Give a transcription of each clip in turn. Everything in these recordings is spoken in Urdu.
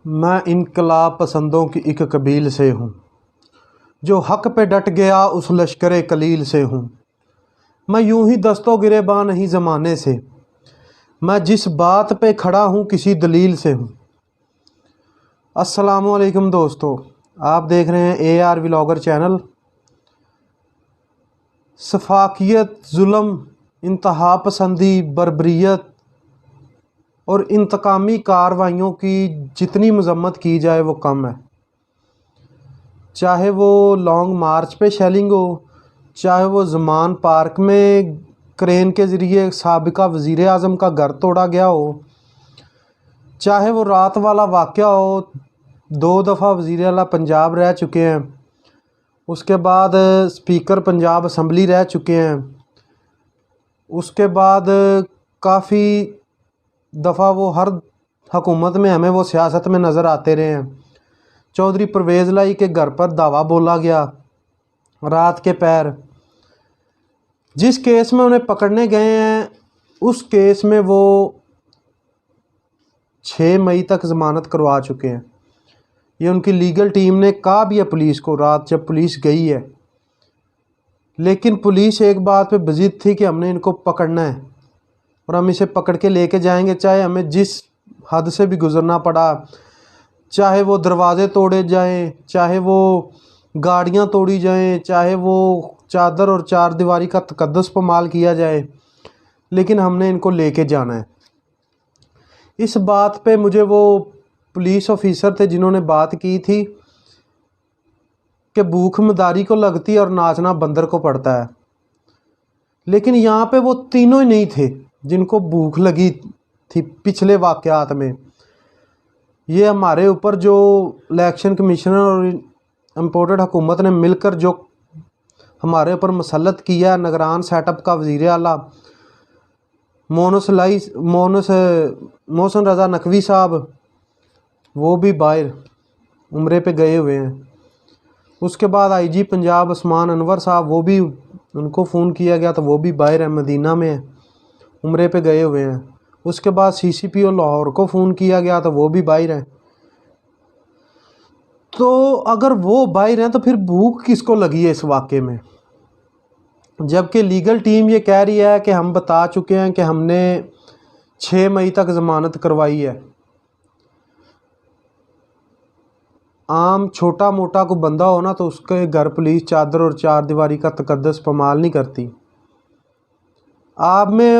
میں انقلاب پسندوں کی ایک قبیل سے ہوں، جو حق پہ ڈٹ گیا اس لشکر قلیل سے ہوں۔ میں یوں ہی دست و گریباں نہیں زمانے سے، میں جس بات پہ کھڑا ہوں کسی دلیل سے ہوں۔ السلام علیکم دوستو، آپ دیکھ رہے ہیں اے آر ولاگر چینل۔ سفاکیت، ظلم، انتہا پسندی، بربریت اور انتقامی کارروائیوں کی جتنی مذمت کی جائے وہ کم ہے، چاہے وہ لانگ مارچ پہ شیلنگ ہو، چاہے وہ زمان پارک میں کرین کے ذریعے سابقہ وزیر اعظم کا گھر توڑا گیا ہو، چاہے وہ رات والا واقعہ ہو۔ 2 دفعہ وزیر اعلیٰ پنجاب رہ چکے ہیں، اس کے بعد اسپیکر پنجاب اسمبلی رہ چکے ہیں، اس کے بعد کافی دفعہ وہ ہر حکومت میں ہمیں وہ سیاست میں نظر آتے رہے ہیں۔ چودھری پرویز لائی کے گھر پر دعویٰ بولا گیا رات کے پیر۔ جس کیس میں انہیں پکڑنے گئے ہیں اس کیس میں وہ 6 مئی تک ضمانت کروا چکے ہیں۔ یہ ان کی لیگل ٹیم نے کہا بھی ہے پولیس کو رات جب پولیس گئی ہے، لیکن پولیس ایک بات پہ بضد تھی کہ ہم نے ان کو پکڑنا ہے اور ہم اسے پکڑ کے لے کے جائیں گے، چاہے ہمیں جس حد سے بھی گزرنا پڑا، چاہے وہ دروازے توڑے جائیں، چاہے وہ گاڑیاں توڑی جائیں، چاہے وہ چادر اور 4 دیواری کا تقدس پامال کیا جائے، لیکن ہم نے ان کو لے کے جانا ہے۔ اس بات پہ مجھے وہ پولیس آفیسر تھے جنہوں نے بات کی تھی کہ بھوک مداری کو لگتی ہے اور ناچنا بندر کو پڑتا ہے، لیکن یہاں پہ وہ تینوں ہی نہیں تھے جن کو بھوک لگی تھی پچھلے واقعات میں۔ یہ ہمارے اوپر جو الیکشن کمیشنر اور امپورٹڈ حکومت نے مل کر جو ہمارے اوپر مسلط کیا ہے نگران سیٹ اپ کا وزیر اعلیٰ محسن رضا نقوی صاحب، وہ بھی باہر عمرے پہ گئے ہوئے ہیں۔ اس کے بعد آئی جی پنجاب عثمان انور صاحب، وہ بھی ان کو فون کیا گیا تو وہ بھی باہر ہیں، مدینہ میں ہیں، عمرے پہ گئے ہوئے ہیں۔ اس کے بعد سی سی پی او لاہور کو فون کیا گیا تو وہ بھی باہر ہیں۔ تو اگر وہ باہر ہیں تو پھر بھوک کس کو لگی ہے اس واقعے میں؟ جبکہ لیگل ٹیم یہ کہہ رہی ہے کہ ہم بتا چکے ہیں کہ ہم نے 6 مئی تک ضمانت کروائی ہے۔ عام چھوٹا موٹا کوئی بندہ ہو نا تو اس کے گھر پولیس چادر اور 4 دیواری کا تقدس پامال نہیں کرتی۔ آپ میں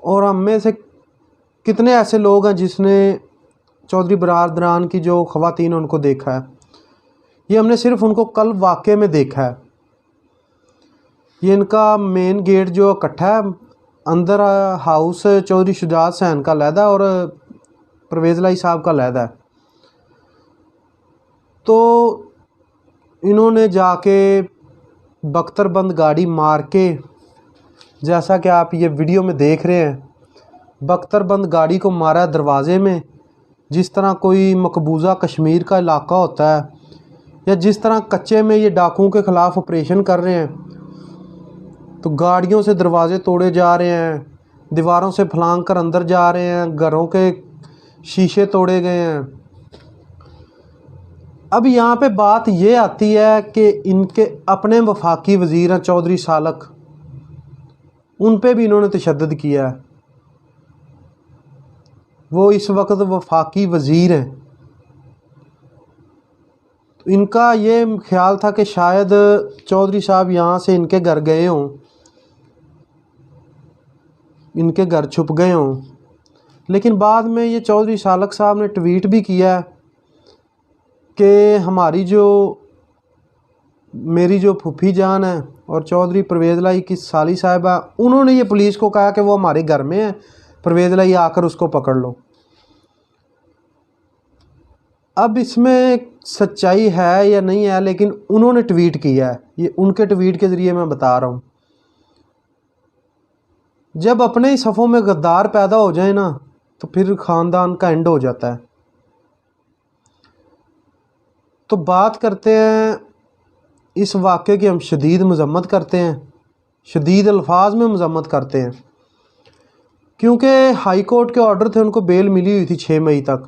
اور ہم میں سے کتنے ایسے لوگ ہیں جس نے چودھری برادران کی جو خواتین ان کو دیکھا ہے؟ یہ ہم نے صرف ان کو کل واقعے میں دیکھا ہے۔ یہ ان کا مین گیٹ جو اکٹھا ہے، اندر ہاؤس چودھری شجاعت حسین کا علیحدہ اور پرویز لائی صاحب کا علیحدہ ہے۔ تو انہوں نے جا کے بختر بند گاڑی مار کے، جیسا کہ آپ یہ ویڈیو میں دیکھ رہے ہیں، بختر بند گاڑی کو مارا ہے دروازے میں، جس طرح کوئی مقبوضہ کشمیر کا علاقہ ہوتا ہے، یا جس طرح کچے میں یہ ڈاکوؤں کے خلاف آپریشن کر رہے ہیں تو گاڑیوں سے دروازے توڑے جا رہے ہیں، دیواروں سے پھلانگ کر اندر جا رہے ہیں، گھروں کے شیشے توڑے گئے ہیں۔ اب یہاں پہ بات یہ آتی ہے کہ ان کے اپنے وفاقی وزیر ہیں چودھری سالک، ان پہ بھی انہوں نے تشدد کیا ہے۔ وہ اس وقت وفاقی وزیر ہیں۔ ان کا یہ خیال تھا کہ شاید چودھری صاحب یہاں سے ان کے گھر گئے ہوں، ان کے گھر چھپ گئے ہوں، لیکن بعد میں یہ چودھری سالک صاحب نے ٹویٹ بھی کیا ہے کہ میری جو پھوپھی جان ہے اور چودھری پرویز لائی کی سالی صاحبہ، انہوں نے یہ پولیس کو کہا کہ وہ ہمارے گھر میں ہے، پرویز لائی آ کر اس کو پکڑ لو۔ اب اس میں سچائی ہے یا نہیں ہے، لیکن انہوں نے ٹویٹ کیا ہے، یہ ان کے ٹویٹ کے ذریعے میں بتا رہا ہوں۔ جب اپنے ہی صفوں میں غدار پیدا ہو جائے نا تو پھر خاندان کا اینڈ ہو جاتا ہے۔ تو بات کرتے ہیں اس واقعے کی، ہم شدید مذمت کرتے ہیں، شدید الفاظ میں مذمت کرتے ہیں، کیونکہ ہائی کورٹ کے آرڈر تھے، ان کو بیل ملی ہوئی تھی 6 مئی تک۔